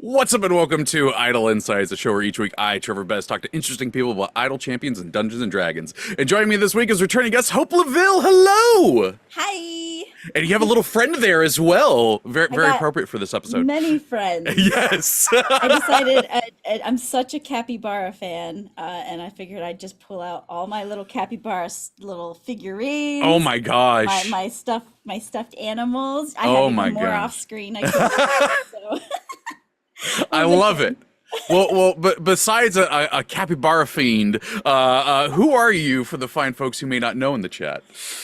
What's up and welcome to Idle Insights, a show where each week I, Treavor Bettis, talk to interesting people about idle champions and Dungeons and Dragons. And joining me this week is returning guest Hope LaVelle. Hello! Hi. And you have a little friend there as well. Very, I very got appropriate for this episode. many friends. Yes! I decided I'm such a capybara fan, and I figured I'd just pull out all my little little figurines. Oh my gosh. My stuffed animals. I Oh had my even more gosh. off screen. I could, so I I'm a love fan. it. But besides a capybara fiend, who are you for the fine folks who may not know in the chat?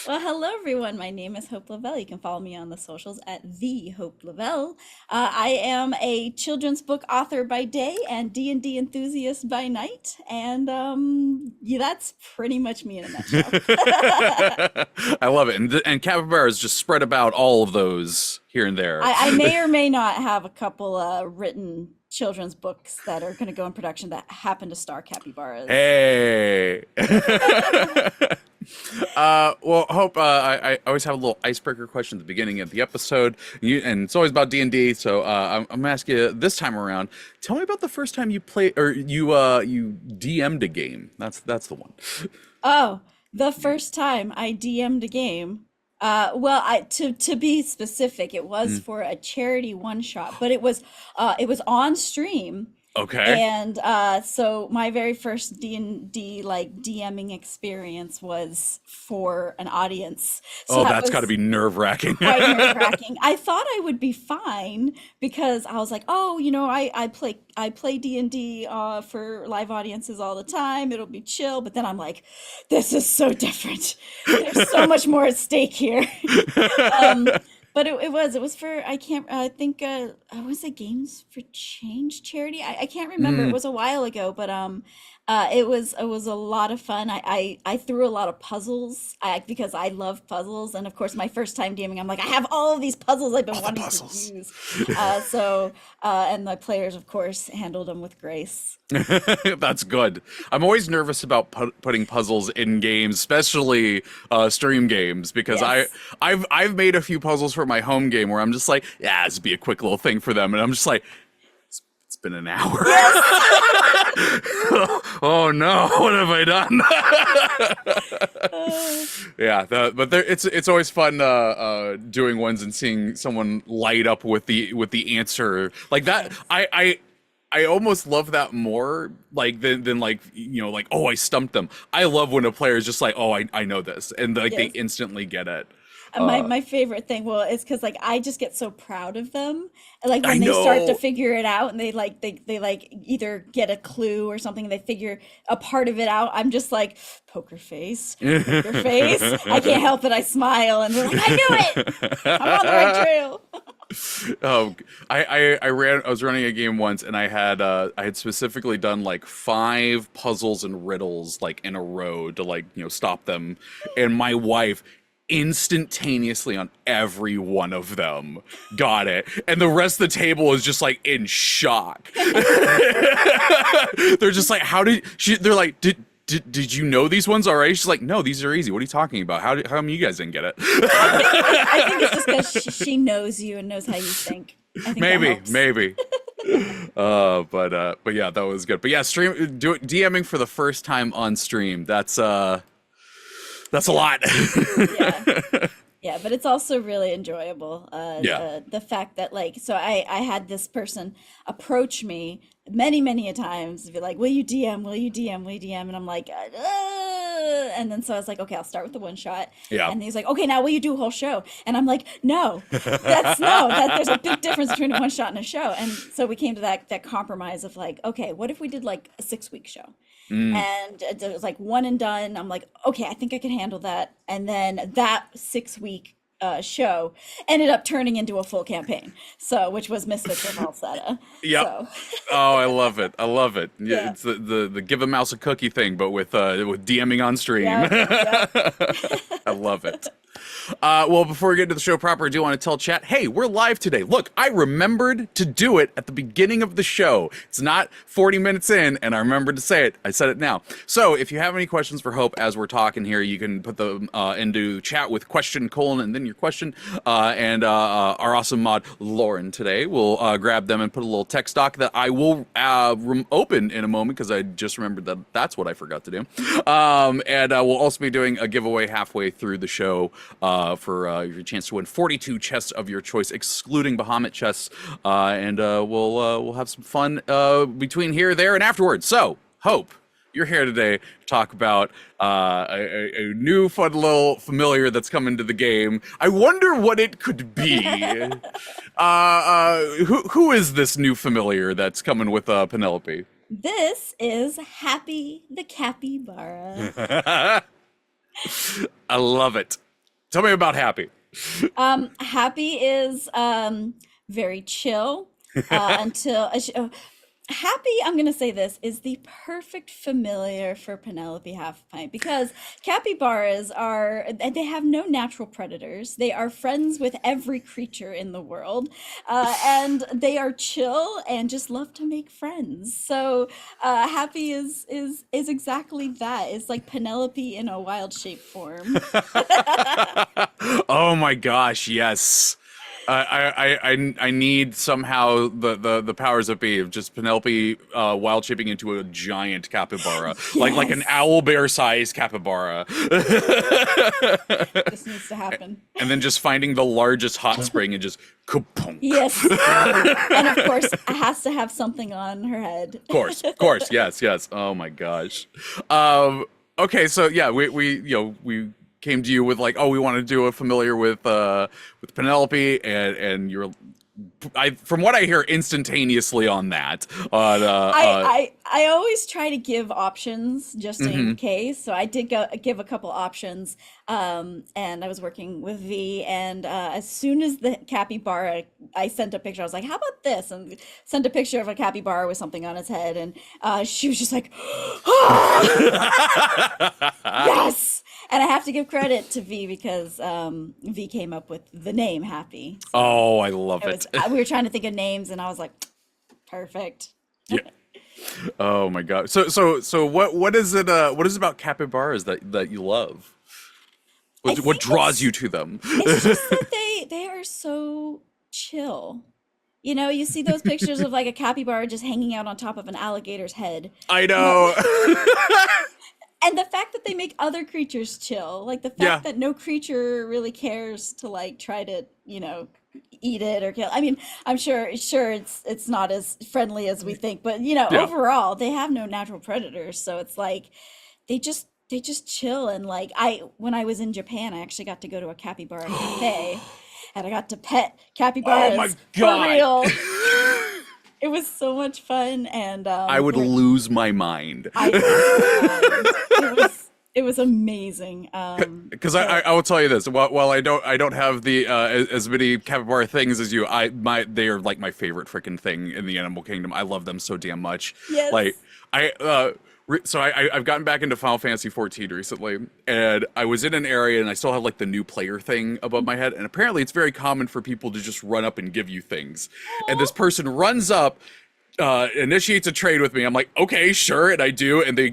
Well, hello everyone. My name is Hope LaVelle. You can follow me on the socials at the Hope LaVelle. I am a children's book author by day and D&D enthusiast by night, and yeah, that's pretty much me in a nutshell. I love it. And capybaras just spread about all of those here and there. I may or may not have a couple written children's books that are going to go in production that happen to star capybaras. Hey. Well, Hope, I always have a little icebreaker question at the beginning of the episode, and it's always about D&D. So I'm gonna ask you this time around. Tell me about the first time you played or you DM'd a game. That's the one. Oh, the first time I DM'd a game. Well, to be specific, it was for a charity one shot, but it was on stream. Okay. And so my very first D&D like DMing experience was for an audience. So Oh, that that's got to was be nerve-wracking. quite nerve-wracking. I thought I would be fine because I was like, oh, I play D&D for live audiences all the time. It'll be chill. But then I'm like, this is so different. There's so much more at stake here. Um, but it was for I think was it Games for Change charity? I can't remember. It Mm. was a while ago, but it was a lot of fun. I threw a lot of puzzles because I love puzzles, and of course my first time DMing, I'm like, I have all of these puzzles I've been All the wanting to puzzles. use. And the players of course handled them with grace. That's good. I'm always nervous about putting puzzles in games, especially stream games, because Yes. I've made a few puzzles for my home game where I'm just like, yeah, this would be a quick little thing for them, and I'm just like, it's been an hour. Yes. Oh no, what have I done? Uh, Yeah, it's always fun doing ones and seeing someone light up with the answer like that. yes. I almost love that more like than like like, oh, I stumped them. I love when a player is just like, oh, I know this, and like they Yes. instantly get it. My Uh, my favorite thing, well, is because like I just get so proud of them. And, like I when they start to know. figure it out and they like either get a clue or something, and they figure a part of it out. I'm just like poker face, poker face. I can't help it. I smile and they're like, I knew it. I'm on the right trail. Oh, I was running a game once, and I had specifically done like 5 puzzles and riddles like in a row to like stop them, and my wife instantaneously on every one of them got it, and the rest of the table is just like in shock. They're just like, how did she? They're like, did you know these ones already? She's like, no, these are easy. What are you talking about? How come you guys didn't get it? I think it's just because she knows you and knows how you think. I think that Maybe, helps. maybe. But yeah, that was good. But yeah, DMing for the first time on stream. That's a Yeah. lot. Yeah. Yeah, but it's also really enjoyable. Yeah. The fact that like, so I had this person approach me many a times, be like, "Will you DM? Will you DM? Will you DM?" And I'm like, and then so I was like, "Okay, I'll start with the one shot." Yeah. And he's like, "Okay, now will you do a whole show?" And I'm like, "No, there's a big difference between a one shot and a show." And so we came to that compromise of like, okay, what if we did like a 6 week show? Mm. And it was like one and done. I'm like, okay, I think I can handle that. And then that 6 week show ended up turning into a full campaign. So, which was Misfits of Falsetta. Yep. So, Oh, I love it. I love it. Yeah, yeah, it's the give a mouse a cookie thing, but with DMing on stream. yep, yep. I love it. Well, before we get into the show proper, I do want to tell chat, hey, we're live today. Look, I remembered to do it at the beginning of the show. It's not 40 minutes in, and I remembered to say it. I said it now. So if you have any questions for Hope as we're talking here, you can put them into chat with question, colon, and then your your question. And our awesome mod, Lauren, today will grab them and put a little text doc that I will open in a moment because I just remembered that that's what I forgot to do. And we'll also be doing a giveaway halfway through the show for your chance to win 42 chests of your choice, excluding Bahamut chests. And we'll have some fun between here, there, and afterwards. So, Hope, you're here today to talk about a new fun little familiar that's come into the game. I wonder what it could be. Who is this new familiar that's coming with Penelope? This is Happy the capybara. I love it. Tell me about Happy. Happy is very chill until Happy, I'm going to say this, is the perfect familiar for Penelope Half-Pint because capybaras they have no natural predators. They are friends with every creature in the world, and they are chill and just love to make friends. So Happy is exactly that. It's like Penelope in a wild shape form. Oh my gosh, yes. I need somehow the powers that be of just Penelope wild shaping into a giant capybara, like an owl bear sized capybara. This needs to happen. And then just finding the largest hot spring and just kapunk. Yes, and of course it has to have something on her head. Of course, yes. Oh my gosh. Okay, so yeah, we came to you with like, oh, we want to do a familiar with Penelope, and you're, from what I hear, instantaneously on that. I always try to give options just in case. So I did give a couple options, and I was working with V, and as soon as the capybara, I sent a picture. I was like, "How about this?" And sent a picture of a capybara with something on its head, and she was just like, "Yes!" And I have to give credit to V because V came up with the name Happy. So oh, I love it. We were trying to think of names, and I was like, perfect. Yeah. Oh my god. So what is it? What is it about capybaras that you love? What draws you to them? It's just that they are so chill. You know, you see those pictures of like a capybara just hanging out on top of an alligator's head. I know. And the fact that they make other creatures chill, like the fact that no creature really cares to like try to, eat it or kill. I mean, I'm sure it's not as friendly as we think, but overall they have no natural predators, so it's like they just chill. And like when I was in Japan, I actually got to go to a capybara cafe and I got to pet capybaras. Oh my god. For real. It was so much fun, and I would lose my mind. It was amazing. Because I will tell you this: while I don't have the as many capybara things as you, they are like my favorite freaking thing in the animal kingdom. I love them so damn much. Yes. Like I've gotten back into Final Fantasy 14 recently, and I was in an area and I still have like the new player thing above my head, and apparently it's very common for people to just run up and give you things. Aww. And this person runs up, initiates a trade with me. I'm like, okay, sure, and I do, and they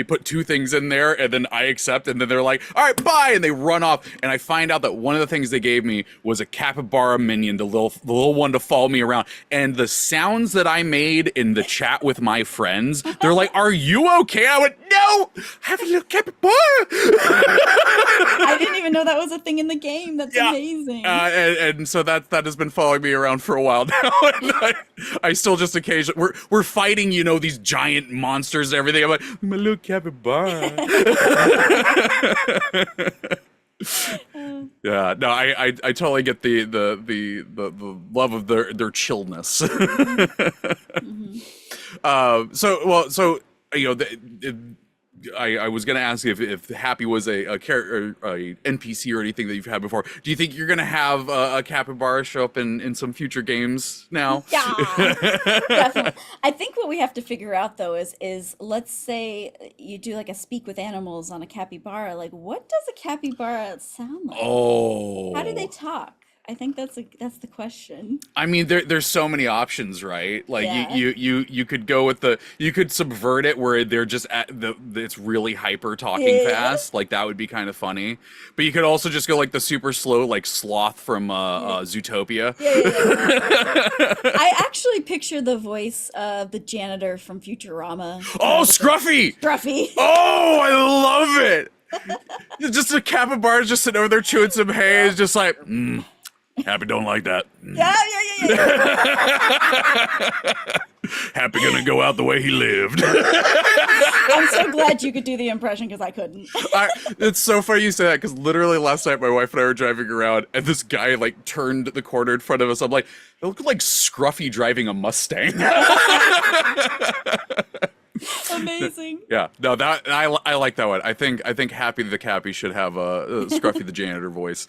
put 2 things in there, and then I accept, and then they're like, all right, bye, and they run off, and I find out that one of the things they gave me was a capybara minion, the little one to follow me around, and the sounds that I made in the chat with my friends, they're like, are you okay? I went, no, I have a little capybara. I didn't even know that was a thing in the game. That's amazing. And so that has been following me around for a while now, and I still just occasionally we're fighting, these giant monsters and everything. I'm like, my little capybara. Yeah, no, I totally get the love of their chillness. So I was gonna ask you if Happy was a character, a NPC or anything that you've had before. Do you think you're gonna have a capybara show up in some future games now? Yeah, definitely. I think what we have to figure out though is let's say you do like a speak with animals on a capybara. Like, what does a capybara sound like? Oh, How do they talk? I think that's the question. I mean, there's so many options, right? Like Yeah. you could go with you could subvert it where they're just it's really hyper talking Yeah. fast. Like that would be kind of funny. But you could also just go like the super slow like sloth from Yeah. Zootopia. Yeah. Yeah. Yeah. I actually picture the voice of the janitor from Futurama, Oh, with the Scruffy! scruffy. Oh, I love it. Just a capybara just sitting over there chewing some hay. Is just like, Happy don't like that. Yeah. Yeah. Yeah. Yeah. Yeah. Happy gonna go out the way he lived. I'm so glad you could do the impression because I couldn't. It's so funny you say that because literally last night my wife and I were driving around and this guy like turned the corner in front of us. I'm like, it looked like Scruffy driving a Mustang. Amazing. Yeah, no, that I like that one. I think Happy the Cappy should have a Scruffy the janitor voice.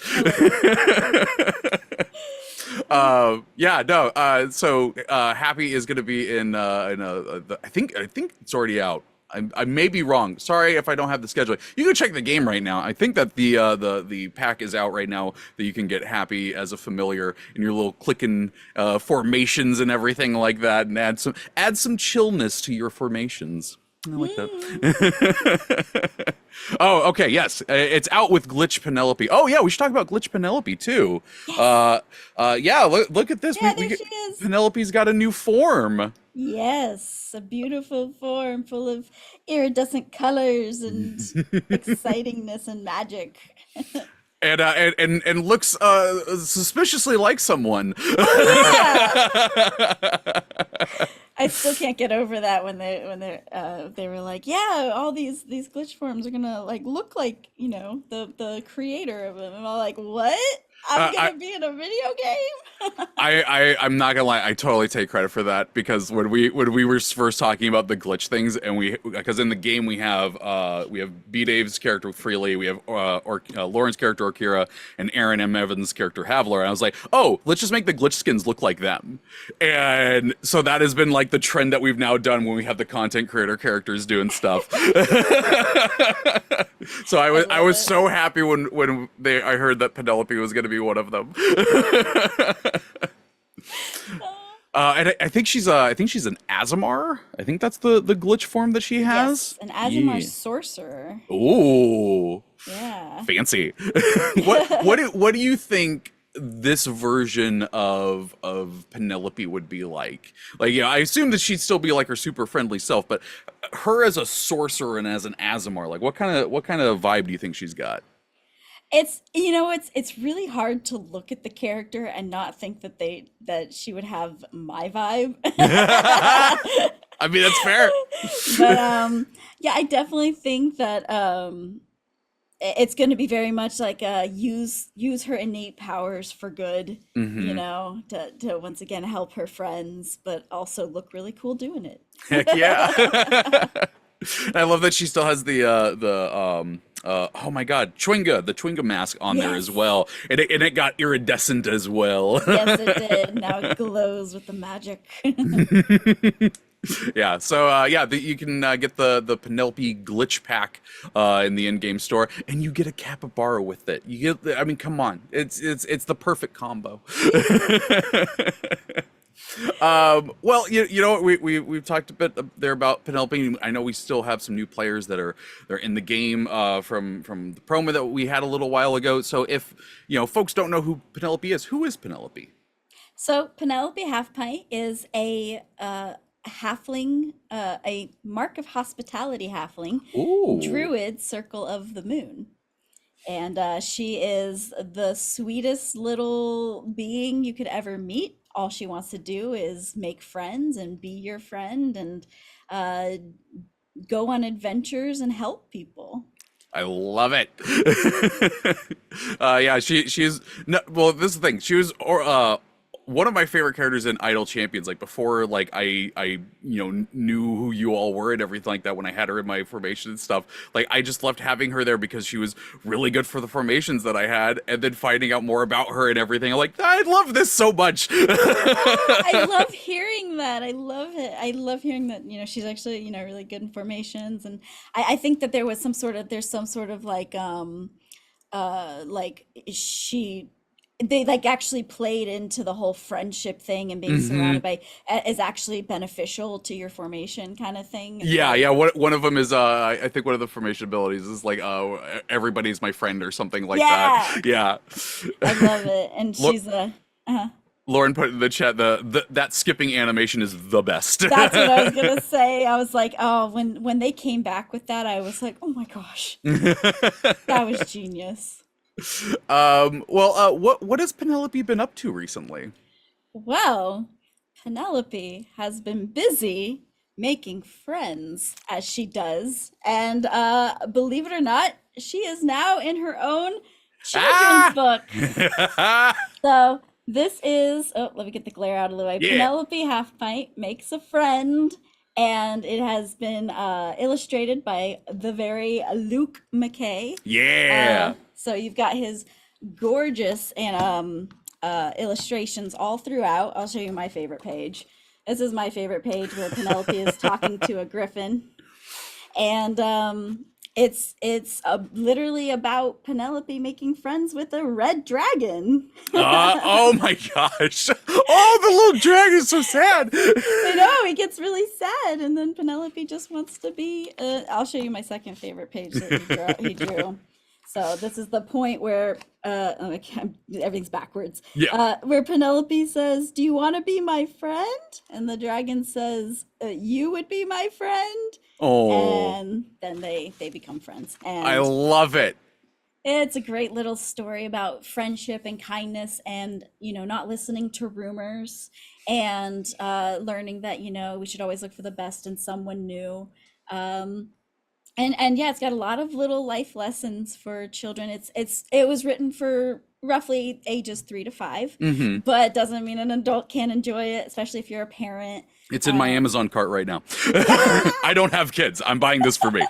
I love it. Yeah, no. Happy is going to be I think it's already out. I may be wrong. Sorry if I don't have the schedule. You can check the game right now. I think that the pack is out right now that you can get Happy as a familiar in your little clicking formations and everything like that, and add some chillness to your formations. I like that. Oh, okay, yes. It's out with Glitch Penelope. Oh, yeah, we should talk about Glitch Penelope, too. Yes. Yeah, look at this. Yeah, there she is. Penelope's got a new form. Yes, a beautiful form full of iridescent colors and excitingness and magic. And looks suspiciously like someone. Oh yeah. I still can't get over that when they were like, yeah, all these glitch forms are gonna like look like, the creator of them. And I'm like, what? I'm I, gonna be in a video game? I'm not gonna lie, I totally take credit for that because when we were first talking about the glitch things and because in the game we have B Dave's character Freely, we have Lauren's character Orkira, and Aaron M. Evans' character Havler, and I was like, oh, let's just make the glitch skins look like them. And so that has been like the trend that we've now done when we have the content creator characters doing stuff. So I was it. so happy when I heard that Penelope was going to be one of them. And I think she's an Azamar. I think that's the glitch form that she has. Yes, an Azumar sorcerer. Ooh, Yeah. fancy. What do you think this version of Penelope would be like? Like, I assume that she'd still be like her super friendly self, but her as a sorcerer and as an Azamar, like what kind of vibe do you think she's got? It's really hard to look at the character and not think that she would have my vibe. I mean, that's fair. But yeah, I definitely think that it's going to be very much like use her innate powers for good, Hmm. to once again help her friends, but also look really cool doing it. Heck yeah. I love that she still has oh my god, the Chwinga mask on there as Yes. well, and it got iridescent as well. Yes, it did. Now it glows with the magic. Yeah, so you can get the Penelope glitch pack in the in-game store, and you get a capybara with it. I mean, come on, it's the perfect combo. Well, you know what, we've talked a bit there about Penelope. I know we still have some new players they're in the game from the promo that we had a little while ago. So if folks don't know who Penelope is, who is Penelope? So Penelope Halfpint is a halfling, a mark of hospitality halfling, Ooh. druid, circle of the moon. And she is the sweetest little being you could ever meet. All she wants to do is make friends and be your friend and uh, go on adventures and help people. I love it. Yeah, she's no, well. This is the thing. She was one of my favorite characters in Idol Champions. Like before, like I knew who you all were and everything like that. When I had her in my formation and stuff, like I just loved having her there because she was really good for the formations that I had, and then finding out more about her and everything. I'm like, I love this so much. I love hearing that. I love it. I love hearing that, she's actually, really good in formations. And I think that there's some sort of like she they like actually played into the whole friendship thing, and being Hmm. surrounded by is actually beneficial to your formation kind of thing. It's Yeah, like, yeah. One of them is I think one of the formation abilities is like everybody's my friend or something like that. yeah, Yeah. I love it. And Lo- she's a Lauren put in the chat the that skipping animation is the best. that's what I was gonna say. I was like, oh, when they came back with that, I was like, oh my gosh, that was genius. Well, what has Penelope been up to recently? Well, Penelope has been busy making friends as she does, and believe it or not, she is now in her own children's Ah! book. So this is, oh, let me get the glare out of the way. Yeah. Penelope Halfpint makes a friend, and it has been illustrated by the very Luke McKay. Yeah. So you've got his gorgeous and illustrations all throughout. I'll show you my favorite page. This is my favorite page where Penelope is talking to a griffin, and it's literally about Penelope making friends with a red dragon. Oh my gosh. Oh, the little dragon's so sad. I know, he gets really sad, and then Penelope just wants to be. I'll show you my second favorite page that he drew. So this is the point where everything's backwards. Yeah. Where Penelope says, "Do you want to be my friend?" And the dragon says, "You would be my friend." Oh, And then they become friends. I And love it. it's a great little story about friendship and kindness, and not listening to rumors, and learning that we should always look for the best in someone new. um and yeah, it's got a lot of little life lessons for children. It was written for roughly ages 3 to 5, Hmm. but it doesn't mean an adult can't enjoy it, especially if you're a parent. It's in my um Amazon cart right now. I don't have kids. I'm buying this for me. Yay!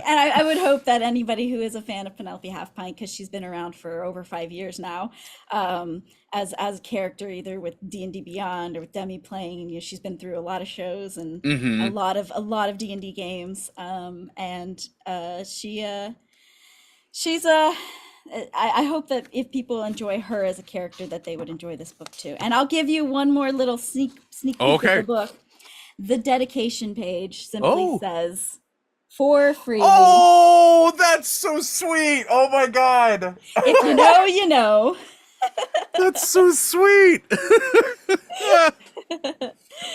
And I would hope that anybody who is a fan of Penelope Halfpint, because she's been around for over 5 years now, as a character, either with D&D Beyond or with Demi playing, she's been through a lot of shows and Hmm. a lot of D&D games, and she's a. I hope that if people enjoy her as a character, that they would enjoy this book too. And I'll give you one more little sneak peek of the Okay. book. The dedication page simply Oh. says, "For freely. Oh, that's so sweet. Oh my God. If you know, you know." That's so sweet.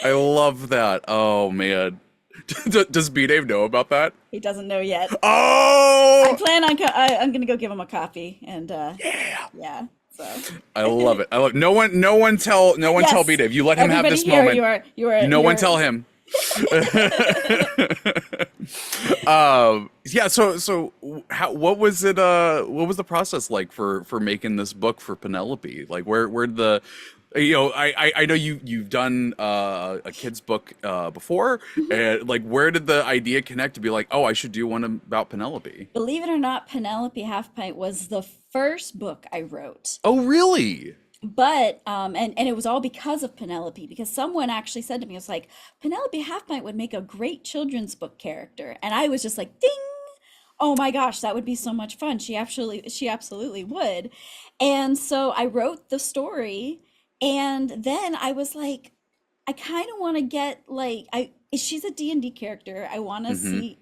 I love that. Oh man. Does B-Dave know about that? He doesn't know yet. I Oh, plan on. I'm gonna go give him a copy, and yeah. So I love it. I love no one tell yes, B-Dave. You let him have everybody this here, moment. No one you're tell him. Yeah, so what was it what was the process like for making this book for Penelope? Like where did the I know you've done a kid's book before, and like where did the idea connect to be like, oh, I should do one about Penelope? Believe it or not, Penelope Halfpint was the first book I wrote. Oh, really? But and it was all because of Penelope, because someone actually said to me, it was like, Penelope Halfpint would make a great children's book character. And I was just like, ding, oh my gosh, that would be so much fun. She absolutely would. And so I wrote the story, and then I was like, I kind of want to get like, I she's a D&D character. I want to Mm-hmm. see,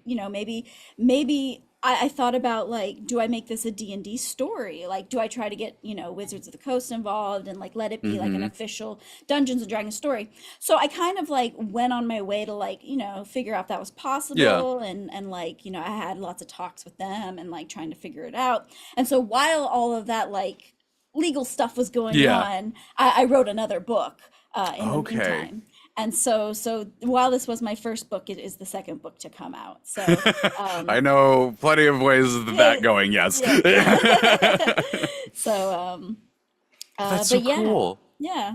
maybe I thought about, like, do I make this a D&D story? Like, do I try to get, Wizards of the Coast involved, and like let it be like an Mm-hmm. official Dungeons and Dragons story? So I kind of like went on my way to, like, figure out if that was Yeah. possible, and like, I had lots of talks with them, and like trying to figure it out. And so while all of that like legal stuff was going Yeah. on, I wrote another book in the Okay. meantime. And so while this was my first book, it is the second book to come out. So I know plenty of ways of that yeah, going, yes. yeah, yeah. So That's so but yeah, cool. yeah.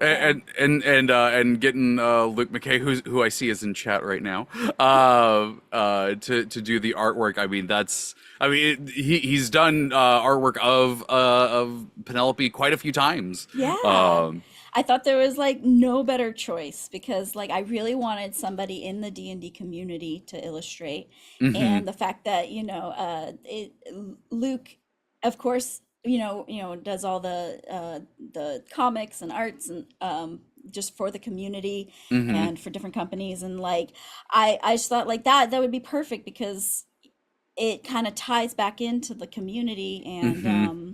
So And getting Luke McKay, who I see is in chat right now, to do the artwork. I mean, he's done artwork of Penelope quite a few times. yeah, Um, I thought there was like no better choice, because like I really wanted somebody in the D&D community to illustrate. mhm. And the fact that Luke, of course, does all the comics and arts and just for the community Hmm. and for different companies. And like I just thought like that would be perfect because it kind of ties back into the community, and Hmm.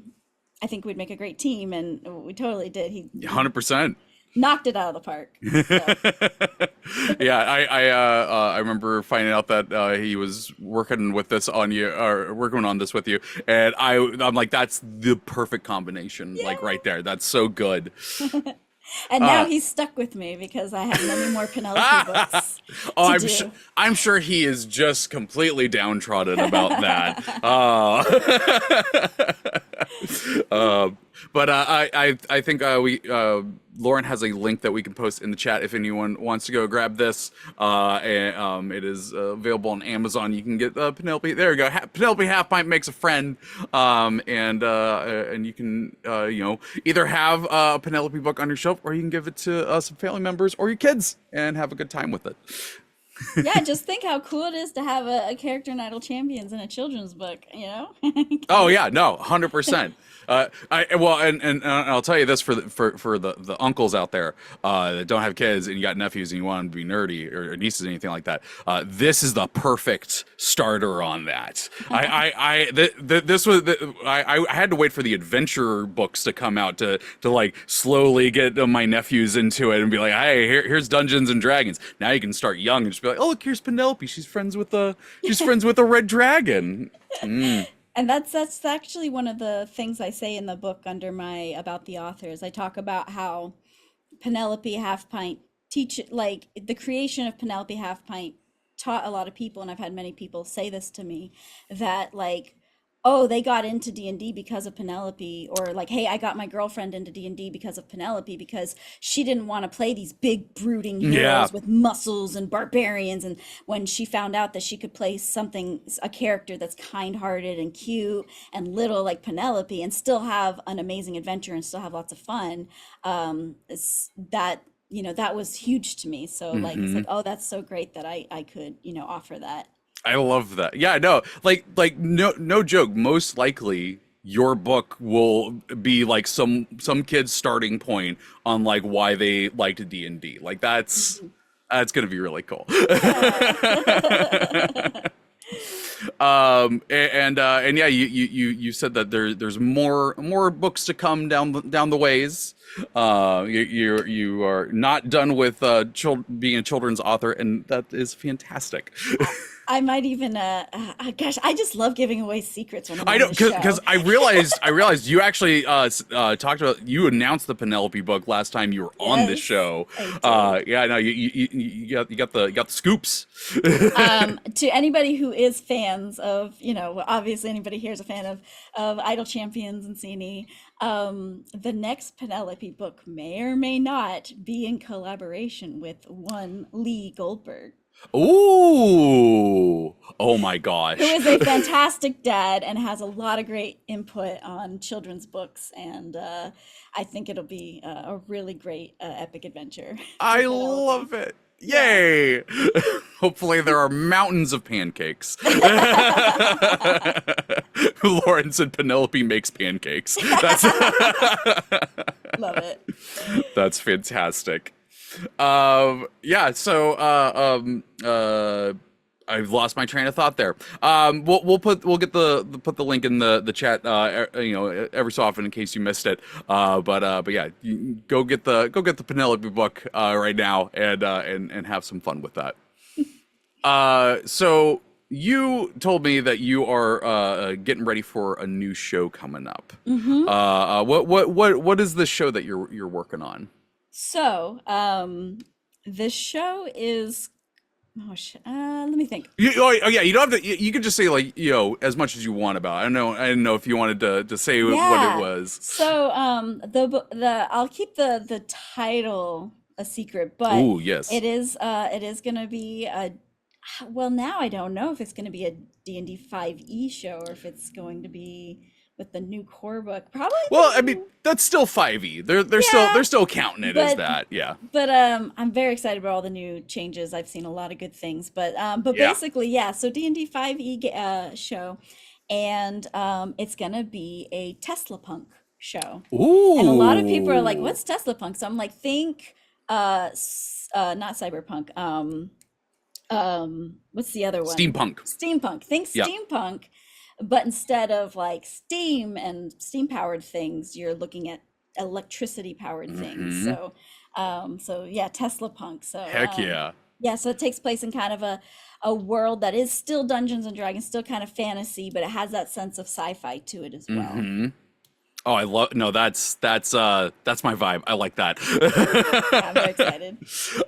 I think we'd make a great team, and we totally did. He 100%. knocked it out of the park. So Yeah, I remember finding out that he was working with this on you, or working on this with you, and I'm like, that's the perfect combination, like yeah. right there. That's so good. And now Uh, he's stuck with me because I have many more Penelope oh, books to I'm sure. do. I'm sure he is just completely downtrodden about that. Uh, but I think we Lauren has a link that we can post in the chat if anyone wants to go grab this. It is available on Amazon. You can get Penelope. There you go. Penelope Half Pint Makes a Friend. And you can either have a Penelope book on your shelf, or you can give it to some family members or your kids and have a good time with it. Yeah, just think how cool it is to have a character in Idle Champions in a children's book, Oh Kind of. yeah, no, 100%. And I'll tell you this for the uncles out there that don't have kids and you got nephews and you want them to be nerdy, or nieces or anything like that. This is the perfect starter on that. This was I had to wait for the adventure books to come out to like slowly get my nephews into it and be like, hey, here's Dungeons and Dragons. Now you can start young and just be like, oh look, here's Penelope. She's friends with a red dragon. Mm. And that's actually one of the things I say in the book under my about the authors. I talk about how Penelope Half Pint like the creation of Penelope Half Pint taught a lot of people, and I've had many people say this to me, that like, oh, they got into D&D because of Penelope, or like, hey, I got my girlfriend into D&D because of Penelope, because she didn't want to play these big brooding Yeah. heroes with muscles and barbarians, and when she found out that she could play a character that's kind-hearted and cute and little like Penelope and still have an amazing adventure and still have lots of fun, that that was huge to me. So like it's Hmm. like, oh, that's so great that I could offer that. I love that. Yeah, no, no joke. Most likely, your book will be like some kid's starting point on like why they liked D&D. Like that's gonna be really cool. Yeah. And yeah, you said that there's more books to come down the ways. You are not done with being a children's author, and that is fantastic. I might even gosh, I just love giving away secrets when I'm I on don't, this because show. I realized you actually talked about, you announced the Penelope book last time you were on this Yes, show. I did. Yeah, no, you got the scoops. To anybody who is fans of, well, obviously anybody here is a fan of Idle Champions and CNE, the next Penelope book may or may not be in collaboration with one Lee Goldberg, Ooh, oh my who gosh. is a fantastic dad and has a lot of great input on children's books. And I think it'll be a really great epic adventure for I Penelope. love it. Yeah. Yay! Hopefully there are mountains of pancakes. Lawrence and Penelope makes pancakes. Love it. That's fantastic. Yeah, so I've lost my train of thought there. We'll get put the link in the chat, every so often in case you missed it. But yeah, go get the Penelope book right now and have some fun with that. So you told me that you are getting ready for a new show coming up. Hmm. What is the show that you're working on? So, the show is, let me think. Oh yeah, you don't have to. You could just say like as much as you want about it. I don't know if you wanted to say what it Yeah. was. So, I'll keep the title a secret, but Ooh, yes. it is gonna be well, now I don't know if it's gonna be a D&D 5e show or if it's going to be with the new core book. Probably Well, I mean that's still 5e. yeah, They're still counting it as but that. Yeah. I'm very excited about all the new changes. I've seen a lot of good things, but Yeah. basically, yeah. So D&D 5e show, and it's gonna be a Tesla punk show. And a lot of people are like, Ooh. "What's Tesla punk?" So I'm like, think, not cyberpunk. What's the other one? Steampunk. Steampunk. Think Yeah. steampunk, but instead of like steam and steam powered things, you're looking at electricity powered things. Hmm. So yeah, Tesla punk. Heck yeah. Yeah, so it takes place in kind of a world that is still Dungeons and Dragons, still kind of fantasy, but it has that sense of sci-fi to it as well. Hmm. Oh, I love. No, that's my vibe. I like that. Yeah, I'm very excited.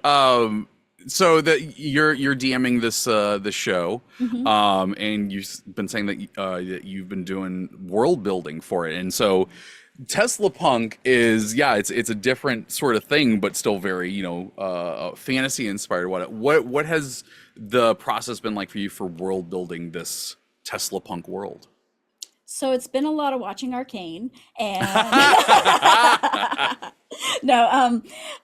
um, so that you're DMing this show, Hmm. and you've been saying that you've been doing world building for it, and so Tesla Punk is, yeah, it's a different sort of thing, but still very, fantasy inspired. What has the process been like for you for world building this Tesla Punk world? So it's been a lot of watching Arcane, and no,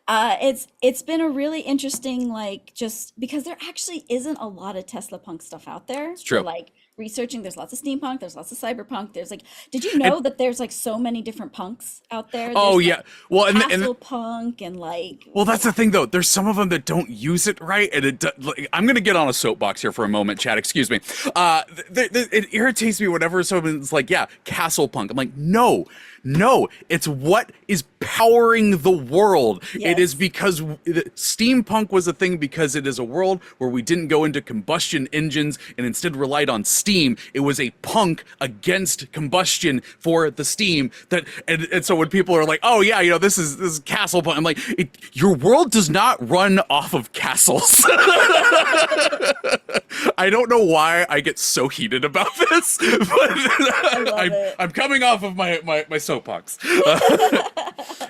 it's been a really interesting, like, just because there actually isn't a lot of Tesla punk stuff out there It's for true. like researching. There's lots of steampunk, there's lots of cyberpunk. There's like, did you And know that there's like so many different punks out there? oh There's yeah, like well, and castle punk and like, well, that's the thing though. There's some of them that don't use it right, and like, I'm gonna get on a soapbox here for a moment, Chad. Excuse me. It irritates me whenever someone's like, "Yeah, castle punk." I'm like, no, no. It's what is powering the world. It is yes, because steampunk was a thing because it is a world where we didn't go into combustion engines and instead relied on steam. It was a punk against combustion for the steam that, and so when people are like, "Oh yeah, this is castle punk," I'm like, your world does not run off of castles. I don't know why I get so heated about this, but I love it. I'm coming off of my soapbox.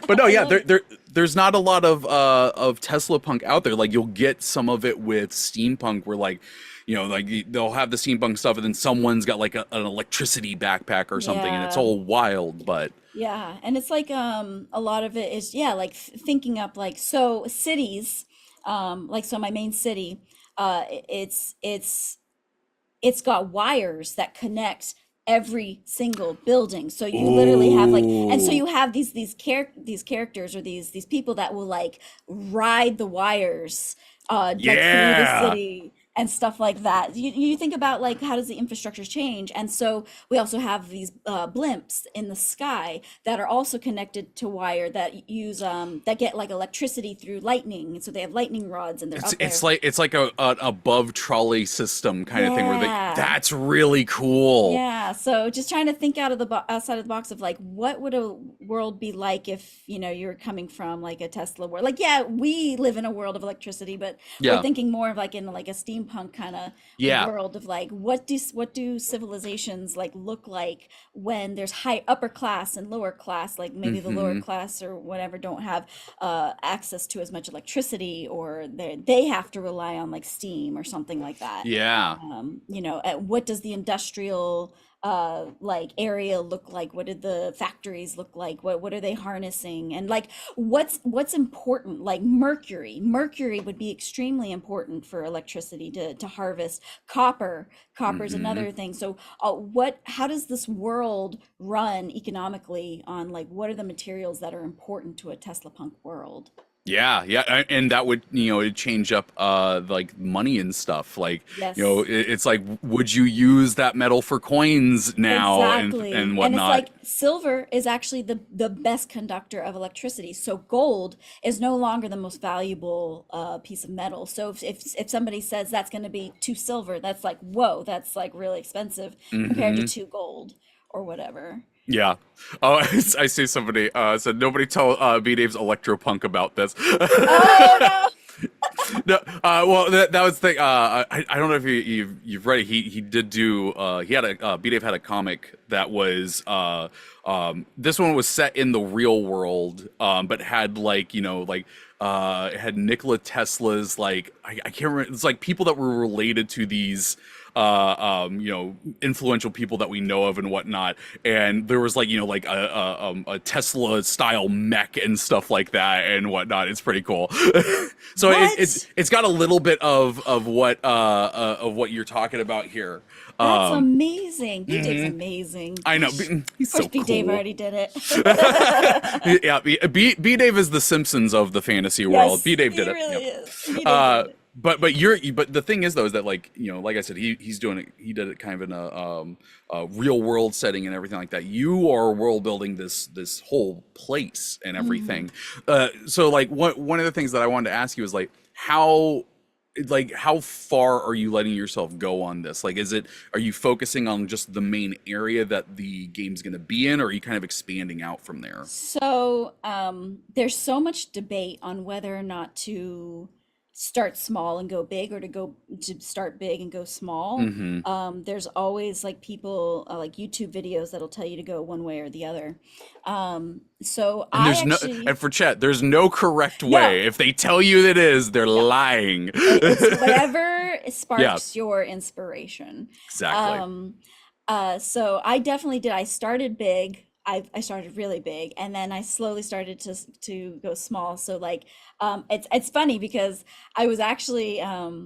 But no, I yeah, love there's not a lot of Tesla punk out there. Like you'll get some of it with steampunk, where like, like they'll have the steampunk stuff, and then someone's got like an electricity backpack or something, and it's yeah. all wild. But Yeah, and it's like a lot of it is, yeah, like thinking up like, so cities, like, so my main city, it's got wires that connect every single building. So you literally have like, and so oh you have these characters, or these people that will like ride the wires like through the yeah, city and stuff like that. You think about like, how does the infrastructure change? And so we also have these blimps in the sky that are also connected to wire that use that get like electricity through lightning. And so they have lightning rods and they're it's up it's there. like it's like a an above trolley system kind of thing where Yeah. that's really cool. Yeah, so just trying to think out of the bo outside of the box of like, what would a world be like if, you're coming from like a Tesla world. Like, yeah, we live in a world of electricity, but we're Yeah, thinking more of like in like a steampunk kind of yeah. world of like, what do civilizations like look like when there's high upper class and lower class, like maybe the lower Hmm. class or whatever don't have access to as much electricity, or they have to rely on like steam or something like that. Yeah. What does the industrial like area look like? What did the factories look like? What are they harnessing? And like, what's important? Like mercury would be extremely important for electricity to harvest. Copper is Hmm. another thing. So how does this world run economically on like, what are the materials that are important to a Tesla punk world? Yeah, yeah, and that would, it'd change up like money and stuff. Like, Yes. it's like, would you use that metal for coins now and Exactly. And it's whatnot? like silver is actually the best conductor of electricity. So gold is no longer the most valuable piece of metal. So if somebody says that's going to be two silver, that's like, whoa, that's like really expensive compared to Hmm. two gold or whatever. Yeah. Oh, I see somebody said nobody tell B Dave's Electropunk about this. Oh no. No, well, that was the thing. I don't know if you've read it. He did do. He had a B Dave had a comic that was. This one was set in the real world, but had like, it had Nikola Tesla's, like, I can't remember. It's like people that were related to these influential people that we know of and whatnot. And there was like, like a Tesla style mech and stuff like that and whatnot. It's pretty cool. So What? it's got a little bit of what you're talking about here. That's Um, amazing. B-Dave's amazing. I know. Gosh, He's of course, so B-Dave cool. already did it. Yeah, B Dave is the Simpsons of the fantasy world. B Yes, Dave did he it. really Yep. is. B-Dave Uh, did it. but the thing is though is that like like I said he's doing it, he did it kind of in a real world setting and everything like that. You are world building this whole place and everything. So like one of the things that I wanted to ask you is how far are you letting yourself go on this? Like, are you focusing on just the main area that the game's going to be in, or are you kind of expanding out from there? So, there's so much debate on whether or not to start small and go big, or to start big and go small. Hmm. There's always like people like YouTube videos that'll tell you to go one way or the other. So And I there's no, actually, and for chat, there's no correct no, way. If they tell you that it is, they're no. lying. It's whatever Yeah, sparks your inspiration. exactly. Um, so I definitely did. I started big. I started really big, and then I slowly started to go small. So like, it's funny because I was actually I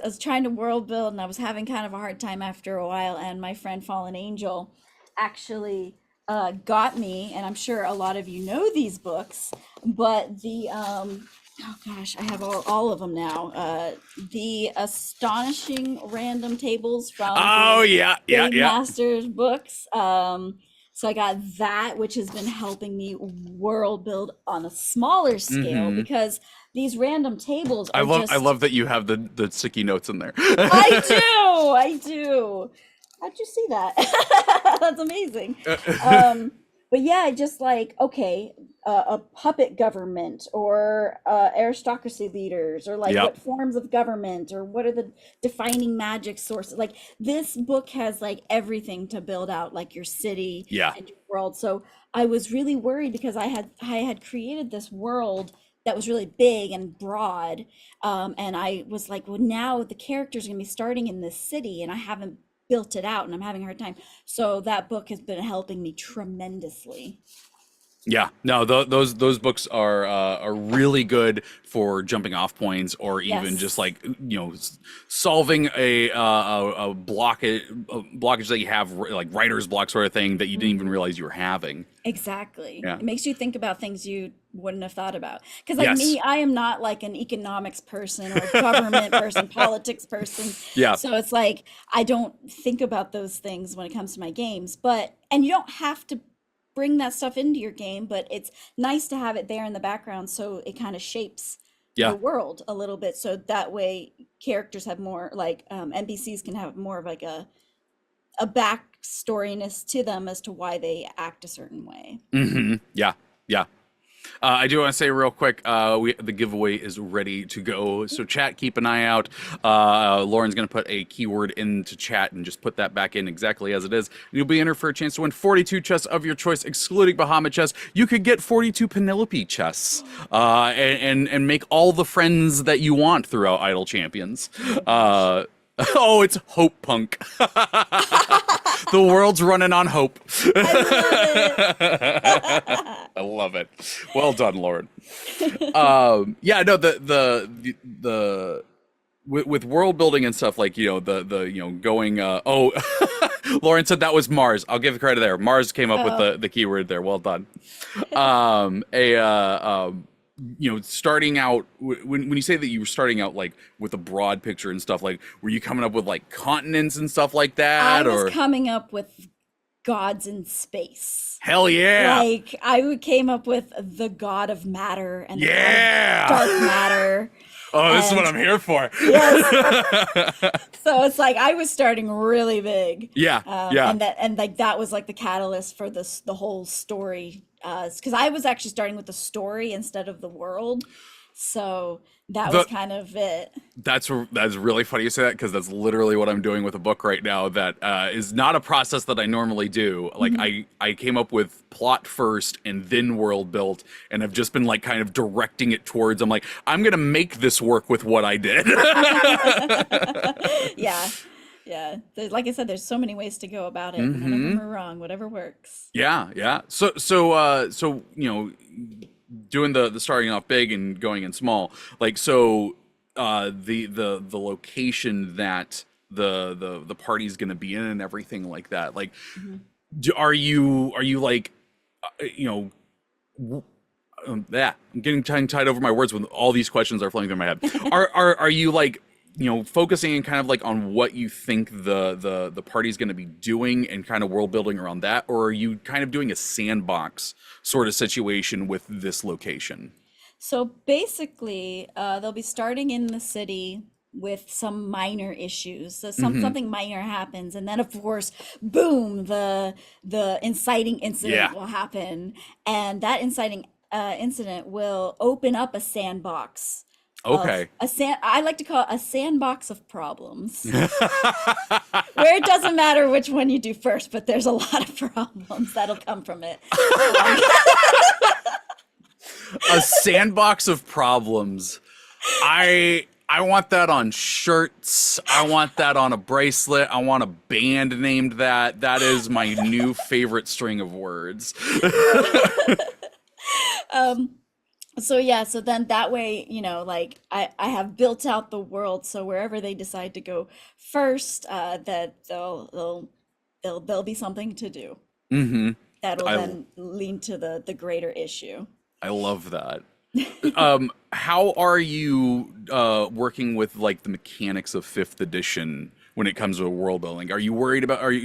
was trying to world build, and I was having kind of a hard time after a while. And my friend Fallen Angel actually got me, and I'm sure a lot of you know these books, but the oh gosh, I have all of them now. The Astonishing Random Tables from Oh the yeah, yeah, Game yeah. Masters books. So I got that, which has been helping me world build on a smaller scale Hmm. because these random tables I are love I just, love that you have the sticky notes in there. I do. How'd you see that? That's amazing. Um, but yeah, just like, okay, a puppet government or aristocracy leaders, or like Yep. what forms of government, or what are the defining magic sources. Like this book has like everything to build out like your city Yeah. and your world. So I was really worried because I had created this world that was really big and broad, and I was like, well, now the characters are gonna be starting in this city, and I haven't built it out, and I'm having a hard time. So that book has been helping me tremendously. Yeah, no, those books are really good for jumping off points, or even just Yes, like solving a blockage that you have, like writer's block sort of thing that you didn't even mhm, realize you were having. exactly. Yeah. It makes you think about things you wouldn't have thought about. Because like Yes. me, I am not like an economics person or a government person, politics person. Yeah. So it's like I don't think about those things when it comes to my games. But and you don't have to bring that stuff into your game, but it's nice to have it there in the background so it kind of shapes the Yeah. world a little bit. So that way characters have more like NPCs can have more of like a backstoriness to them as to why they act a certain way. Hmm. Yeah. Yeah. I do want to say real quick, the giveaway is ready to go. So chat, keep an eye out. Lauren's going to put a keyword into chat and just put that back in exactly as it is. You'll be entered for a chance to win 42 chests of your choice, excluding Bahamut chests. You could get 42 Penelope chests, and make all the friends that you want throughout Idle Champions. Oh my gosh. Uh, oh, it's Hope Punk. The world's running on hope. I love I love it. Well done, Lauren. Yeah, no, the with world building and stuff, like the going. Oh, Lauren said that was Mars. I'll give the credit there. Mars came up with it. the keyword there. Well done. A starting out, when you say that you were starting out like with a broad picture and stuff, like were you coming up with like continents and stuff like I that, was or coming up with gods in space. hell yeah, Like came up with the god of matter and the god of dark yeah. matter. Oh, this is what And I'm here for. yes, so it's like I was starting really big, Yeah, yeah. and like that was like the catalyst for the whole story. Because I was actually starting with the story instead of the world, so that was The kind of it. That's really funny you say that, because that's literally what I'm doing with a book right now. That is not a process that I normally do. Like Mhm. I came up with plot first and then world built, and I've just been like kind of directing it towards. I'm like, I'm gonna make this work with what I did. Yeah, Yeah. Like I said, there's so many ways to go about it. None of Mm-hmm. them are wrong. Whatever works. Yeah, yeah. So doing the starting off big and going in small, like the location that the party's gonna be in and everything like that. Like, Mhm. are you like, you know, yeah, I'm getting tongue tied over my words when all these questions are flowing through my head. Are you like, focusing kind of like on what you think the party's going to be doing and kind of world building around that, or are you kind of doing a sandbox sort of situation with this location? So basically, they'll be starting in the city with some minor issues. So Mm-hmm. something minor happens, and then of course, boom, the inciting incident Yeah. will happen, and that inciting incident will open up a sandbox of Okay. a sand. I like to call it a sandbox of problems, where it doesn't matter which one you do first, but there's a lot of problems that'll come from it. Um, A sandbox of problems. I want that on shirts. I want that on a bracelet. I want a band named that. That is my new favorite string of words. um, So yeah, so then that way, like I have built out the world, so wherever they decide to go first, that there'll be something to do Mm-hmm. that'll I then lead to the greater issue. I love that. How are you working with like the mechanics of fifth edition when it comes to world building? Are you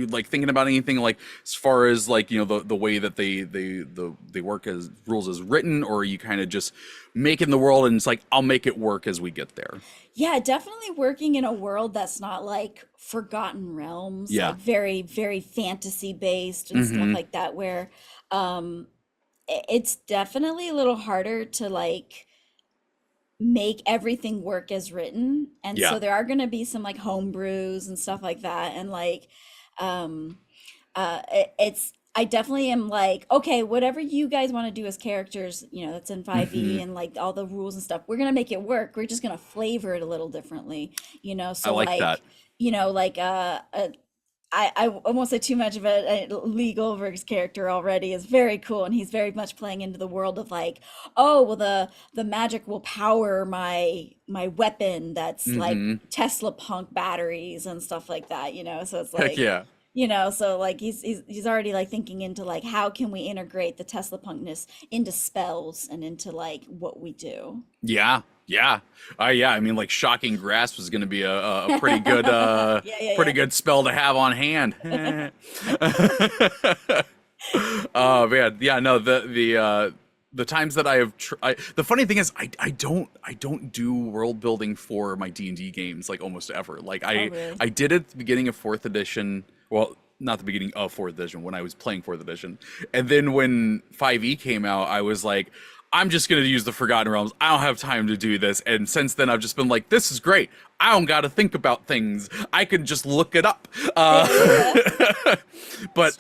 like thinking about anything like as far as like, the way that they work as rules as written, or are you kind of just making the world and it's like I'll make it work as we get there? Yeah, definitely working in a world that's not like Forgotten Realms, Yeah. like very, very fantasy based and stuff Mm-hmm. like that, where um it's definitely a little harder to like make everything work as written. And Yeah. so there are going to be some like home brews and stuff like that. And like, um, it's, I definitely am like, okay, whatever you guys want to do as characters, that's in Mm-hmm. 5e and like all the rules and stuff, we're going to make it work. We're just going to flavor it a little differently, I so like like, that. like, I won't say too much of it. Lee Goldberg's character already is very cool, and he's very much playing into the world of like, oh, well, the magic will power my weapon that's like Mm-hmm. Tesla punk batteries and stuff like that, So it's Heck like, yeah. so like he's already like thinking into like how can we integrate the Tesla punkness into spells and into like what we do. Yeah, yeah, yeah. I mean, like shocking grasp is going to be a pretty good Yeah, yeah, pretty yeah. good spell to have on hand. Oh man, yeah. No, the times that I have the funny thing is I don't do world building for my D&D games like almost ever. Like Oh, I really? I did it at the beginning of fourth edition. Well, not the beginning of fourth edition when I was playing fourth edition, and then when 5e came out, I was like, I'm just gonna use the Forgotten Realms. I don't have time to do this. And since then, I've just been like, this is great. I don't got to think about things. I can just look it up. Yeah, yeah, yeah. But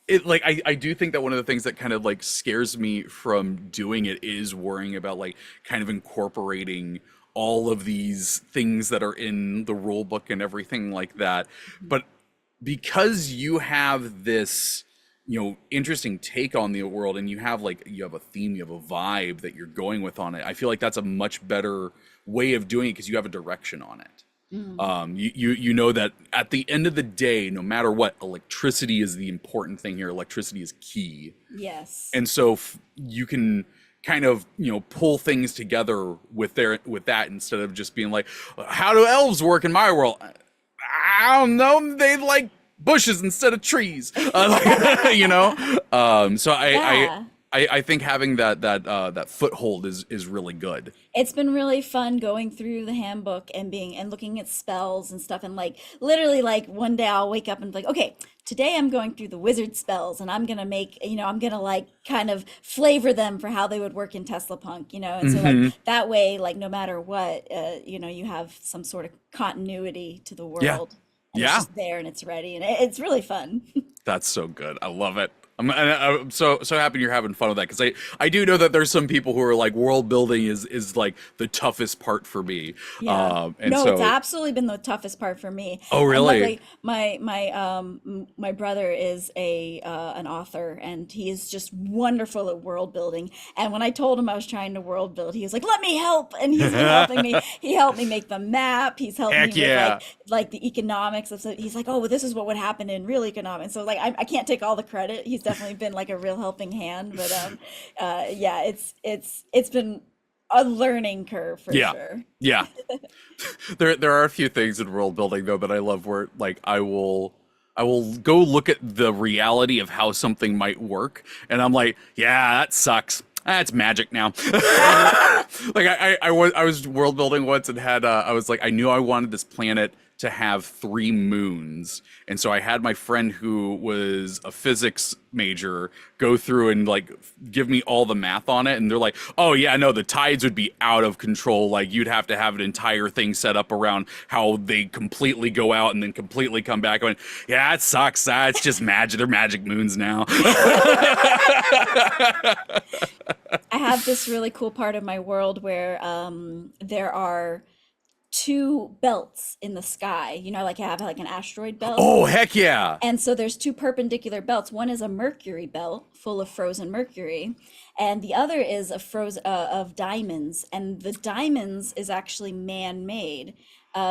It's true. I do think that one of the things that kind of like scares me from doing it is worrying about like kind of incorporating all of these things that are in the rule book and everything like that. But because you have this interesting take on the world, and you have a theme, you have a vibe that you're going with on it, I feel like that's a much better way of doing it because you have a direction on it. Mm. You know that at the end of the day, no matter what, electricity is the important thing here. Electricity is key, Yes. and so you can kind of pull things together with that instead of just being like, how do elves work in my world? I don't know. They like bushes instead of trees. So Yeah. I think having that foothold is really good. It's been really fun going through the handbook and being and looking at spells and stuff and like literally like one day I'll wake up and be like, okay, today I'm going through the wizard spells and I'm gonna make, I'm gonna like kind of flavor them for how they would work in Tesla Punk, and so like Hmm. that way, like no matter what, you have some sort of continuity to the Yeah, world and it's yeah. just there and it's ready and it's really fun. That's so good. I love it. I'm so happy you're having fun with that, because I do know that there's some people who are like, world building is like the toughest part for me. Yeah. And No, it's so, absolutely been the toughest part for me. oh And really? luckily, my brother is a an author, and he is just wonderful at world building. And when I told him I was trying to world build, he was like, "Let me help," and he's been helping me. He helped me make the map. He's helped me Heck with yeah. like the economics of. So he's like, "Oh, well, this is what would happen in real economics." So like, I can't take all the credit. He's definitely been like a real helping hand, but yeah, it's been a learning curve for Yeah. sure. Yeah. There are a few things in world building though that I love, where like I will go look at the reality of how something might work, and I'm like, yeah, that sucks. That's magic now. Like I was world building once, and had I was like, I knew I wanted this planet to have 3 moons, and so I had my friend who was a physics major go through and like give me all the math on it, and they're like, oh yeah, no, the tides would be out of control, like you'd have to have an entire thing set up around how they completely go out and then completely come back. I went, yeah, it sucks. It's just magic. They're magic moons now. I have this really cool part of my world where there are two belts in the sky. You know, like I have like an asteroid belt. Oh heck yeah. And so there's two perpendicular belts. One is a mercury belt full of frozen mercury, and the other is a frozen of diamonds. And the diamonds is actually man-made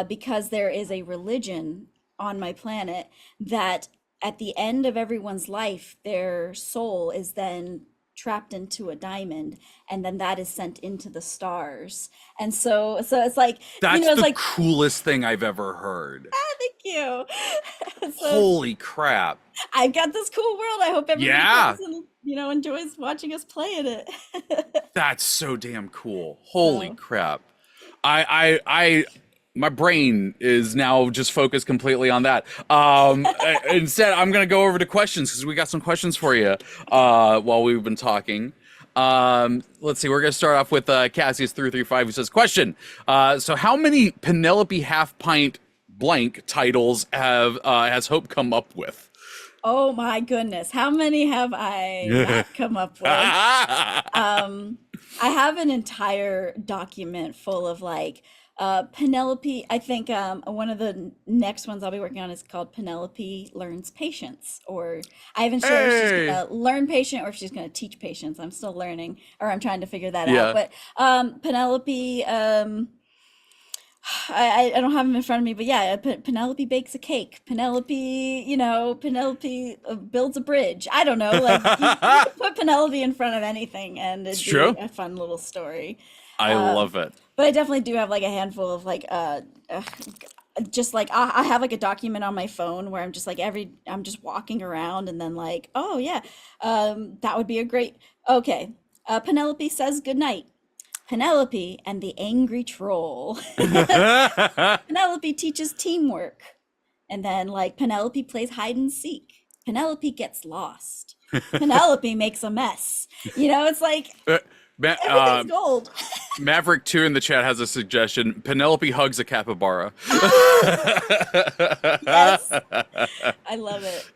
because there is a religion on my planet that at the end of everyone's life, their soul is then trapped into a diamond, and then that is sent into the stars. And so it's like, That's it's the like, coolest thing I've ever heard. ah, thank you. So Holy crap. I've got this cool world. I hope everybody Yeah, comes and enjoys watching us play in it. that's so damn cool. Holy So crap. I my brain is now just focused completely on that. Instead, I'm gonna go over to questions, because we got some questions for you while we've been talking. Let's see. We're gonna start off with Cassius335, who says, "Question: So, how many Penelope half pint blank titles has Hope come up with?" oh my goodness, how many have I not come up with? I have an entire document full of like Penelope. I think one of the next ones I'll be working on is called Penelope Learns Patience, or I haven't sure if she's Hey. gonna learn patient or if she's gonna teach patience. I'm still learning, or I'm trying to figure that out. Yeah. But Penelope, I don't have them in front of me, but yeah, Penelope bakes a cake. Penelope, Penelope builds a bridge. I don't know, like you could put Penelope in front of anything, and It's it'd be true. a fun little story. I Um, love it. but I definitely do have like a handful of like uh just like I have like a document on my phone where I'm just like I'm just walking around, and then like, oh yeah, that would be a great. Okay, Penelope says goodnight. Penelope and the angry troll. Penelope teaches teamwork. And then like Penelope plays hide and seek. Penelope gets lost. Penelope makes a mess. It's like Uh, Ma- everything's gold. Maverick 2 in the chat has a suggestion. Penelope hugs a capybara. Yes, I love it.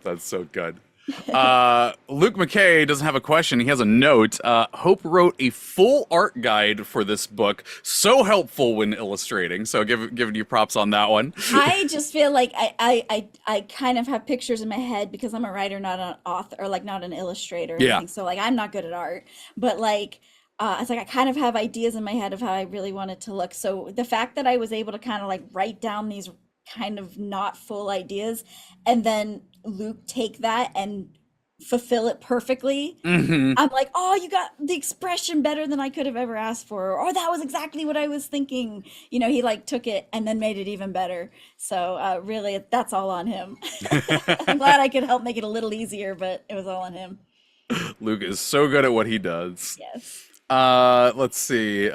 That's so good. Luke McKay doesn't have a question. He has a note. Hope wrote a full art guide for this book. So helpful when illustrating. So giving you props on that one. I just feel like I kind of have pictures in my head because I'm a writer, not an author, or like not an illustrator or Yeah. anything. So like I'm not good at art, but like it's like I kind of have ideas in my head of how I really want it to look. So the fact that I was able to kind of like write down these kind of not full ideas, and then Luke take that and fulfill it perfectly. Hmm. I'm like, oh, you got the expression better than I could have ever asked for, or that was exactly what I was thinking. He like took it and then made it even better. So really, that's all on him. I'm glad I could help make it a little easier, but it was all on him. Luke is so good at what he does. Yes. Let's see.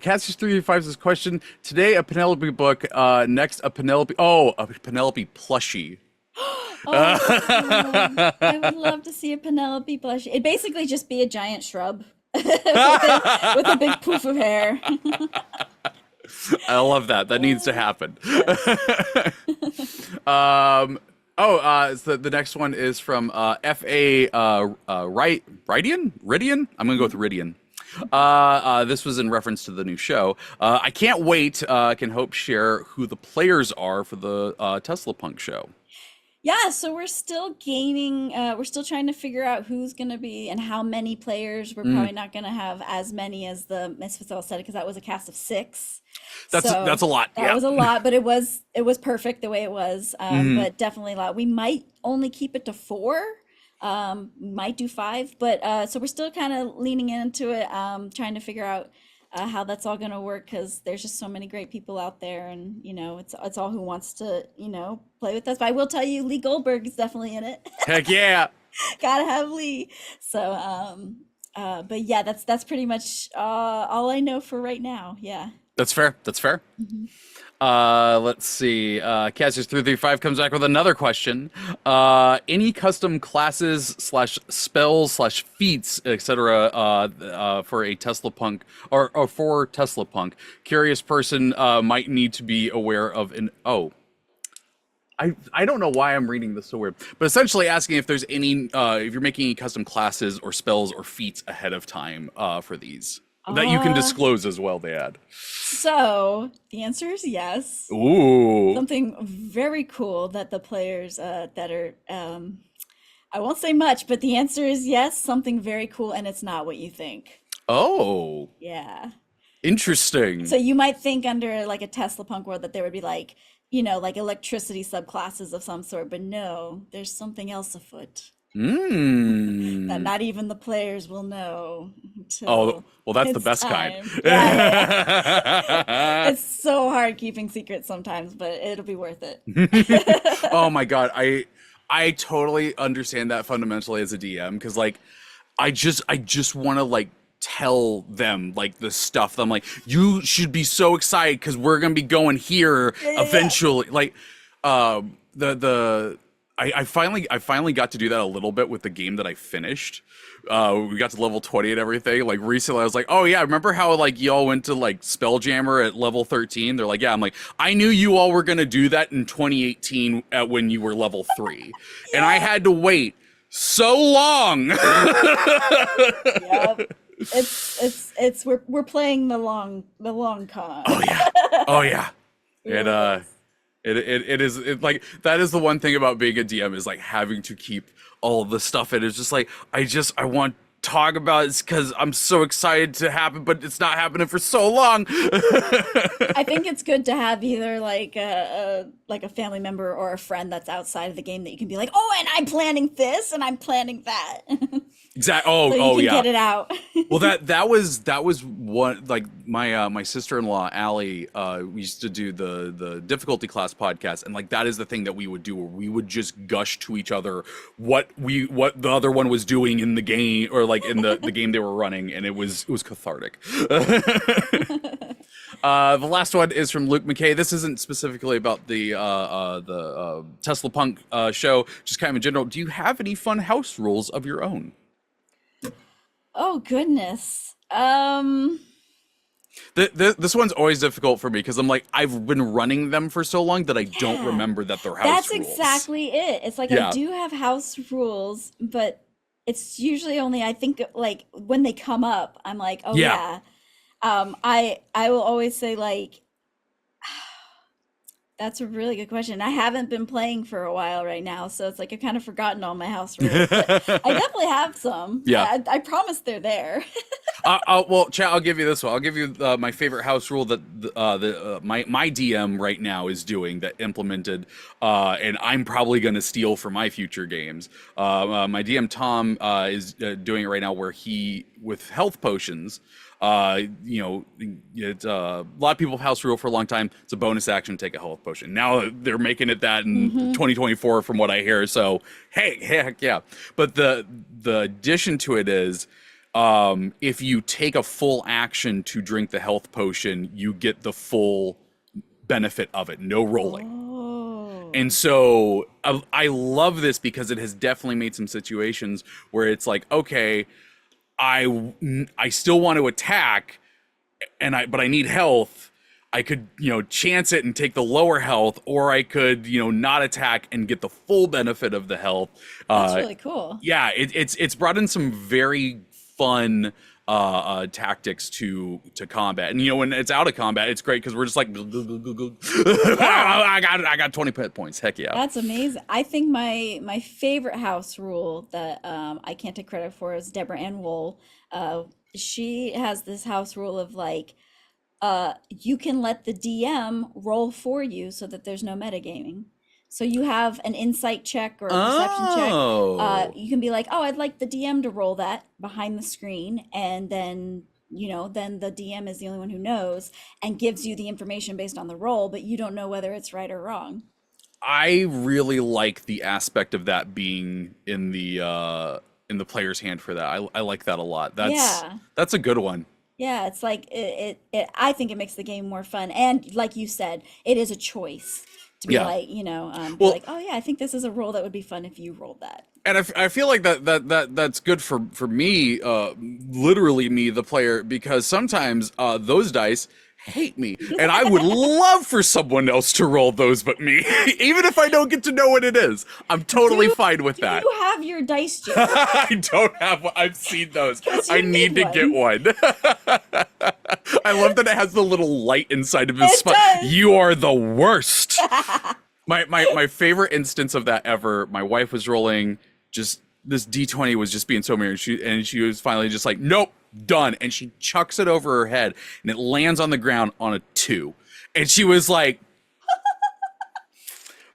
Cassius 335 says, question: today a Penelope book. Next a Penelope. Oh, a Penelope plushie. Oh, I would love to see a Penelope blush. It'd basically just be a giant shrub with a big poof of hair. I love that. That needs to happen. Yes. The next one is from F.A. Ridian? I'm going to go with Ridian. This was in reference to the new show. I can't wait. Can Hope share who the players are for the Tesla Punk show? Yeah, so we're still gaining, we're still trying to figure out who's going to be and how many players. We're Mm, probably not going to have as many as the Misfits all said because that was a cast of six. that's So a lot. that Yeah. was a lot, but it was perfect the way it was. Hmm. But definitely a lot. We might only keep it to four, might do five, but so we're still kind of leaning into it, trying to figure out how that's all going to work because there's just so many great people out there, and it's all who wants to play with us. But I will tell you, Lee Goldberg is definitely in it. Heck yeah. Gotta have Lee. So but yeah, that's pretty much all I know for right now. Yeah. That's fair. That's fair. Mhm. Let's see. Cassius335 comes back with another question. Any custom classes slash spells slash feats, etc. For a Tesla Punk or for Tesla Punk? Curious person might need to be aware of an I don't know why I'm reading this so weird, but essentially asking if there's any if you're making any custom classes or spells or feats ahead of time for these that you can Uh, disclose as well. They add. so the answer is yes. Ooh. Something very cool that the players that are I won't say much, but the answer is yes, something very cool, and it's not what you think. Oh. Yeah. So Interesting. you might think under like a Tesla punk world that there would be like, like electricity subclasses of some sort, but no, there's something else afoot that Mm. not even the players will know Oh, until well, that's the it's best kind. time. Yeah, yeah, yeah. It's so hard keeping secrets sometimes, but it'll be worth it. Oh my God, I totally understand that fundamentally as a DM because like I just want to like tell them like the stuff that I'm like you should be so excited because we're gonna be going here Yeah, yeah, yeah. eventually. Like the I finally got to do that a little bit with the game that I finished. We got to level 20 and everything. Like recently, I was like, "Oh yeah, remember how like y'all went to like Spelljammer at level 13?" They're like, "Yeah." I'm like, "I knew you all were gonna do that in 2018 at when you were level 3, and I Yep. had to wait so long." Yep. It's we're playing the long con. Oh yeah, oh yeah. It It really uh, is. it is like that is the one thing about being a DM is like having to keep all the stuff. It is just like I want to talk about it because I'm so excited to happen, but it's not happening for so long. I think it's good to have either like a family member or a friend that's outside of the game that you can be like, oh, and I'm planning this and I'm planning that, Exactly. so Oh, you oh can yeah. get it out. Well, that was one like my sister-in-law Allie we used to do the difficulty class podcast, and like that is the thing that we would do where we would just gush to each other what the other one was doing in the game or like in the game they were running, and it was cathartic. The last one is from Luke McKay. This isn't specifically about the Tesla Punk show, just kind of in general. Do you have any fun house rules of your own? Oh goodness. This one's always difficult for me because I'm like I've been running them for so long that I don't Yeah. remember that they're That's house rules. exactly it. It's like I Yeah, do have house rules, but it's usually only I think like when they come up, I'm like, oh yeah. yeah. I will always say like that's a really good question. I haven't been playing for a while right now, so it's like I've kind of forgotten all my house rules, but I definitely have some. Yeah. I promise they're there. Well, Chad, I'll give you this one. I'll give you my favorite house rule that my DM right now is doing that implemented, and I'm probably going to steal for my future games. My DM Tom is doing it right now, where he with health potions. A lot of people have house rule for a long time. It's a bonus action, take a health potion. Now they're making it that in Hmm. 2024, from what I hear. So hey, heck yeah! But the addition to it is if you take a full action to drink the health potion, you get the full benefit of it, no rolling. And Oh. so I love this because it has definitely made some situations where it's like, okay, I still want to attack, but I need health. I could, chance it and take the lower health, or I could, not attack and get the full benefit of the health. That's really cool. Yeah, it's brought in some very fun tactics to combat, and when it's out of combat, it's great because we're just like, Yeah. I got 20 hit points. Heck yeah. That's amazing. I think my favorite house rule that I can't take credit for is Deborah Ann Wool. She has this house rule of like you can let the DM roll for you so that there's no metagaming. So you have an insight check or a perception check. Oh, You can be like, oh, I'd like the DM to roll that behind the screen, and then then the DM is the only one who knows and gives you the information based on the roll, but you don't know whether it's right or wrong. I really like the aspect of that being in the player's hand for that. I like that a lot. Yeah. That's a good one. Yeah, it's like I think it makes the game more fun. And like you said, it is a choice to be Yeah. like, be Well, like, oh yeah, I think this is a roll that would be fun if you rolled that. and I feel like that's good for me, literally me, the player, because sometimes those dice hate me, and I would love for someone else to roll those but me, even if I don't get to know what it is. I'm totally fine with Do that. you have your dice jar? I don't have one. I've seen those. 'Cause I you need to need get one. one. I love that it has the little light inside of his It spine. does. You are the worst. My favorite instance of that ever, my wife was rolling just this D20 was just being so weird. She was finally just like, nope, done. And she chucks it over her head and it lands on the ground on a 2. And she was like,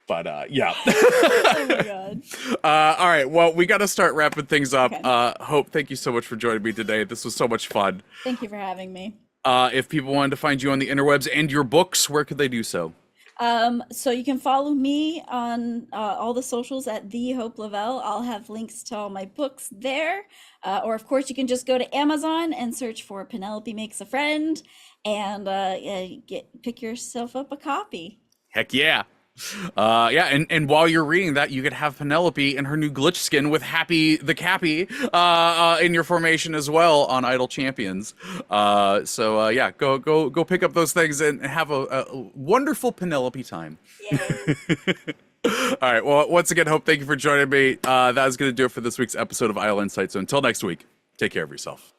but yeah. Oh my God. All right. Well, we got to start wrapping things up. Okay. Hope, thank you so much for joining me today. This was so much fun. Thank you for having me. If people wanted to find you on the interwebs and your books, where could they do so? So you can follow me on all the socials at the Hope LaVelle. I'll have links to all my books there. Or of course, you can just go to Amazon and search for Penelope Makes a Friend and pick yourself up a copy. Heck yeah. Yeah, and while you're reading that, you could have Penelope in her new glitch skin with Happy the Cappy in your formation as well on Idle Champions. Yeah, go pick up those things and have a wonderful Penelope time. Yay. All right, well, once again, Hope, thank you for joining me. That is going to do it for this week's episode of Isle Insight. So until next week, take care of yourself.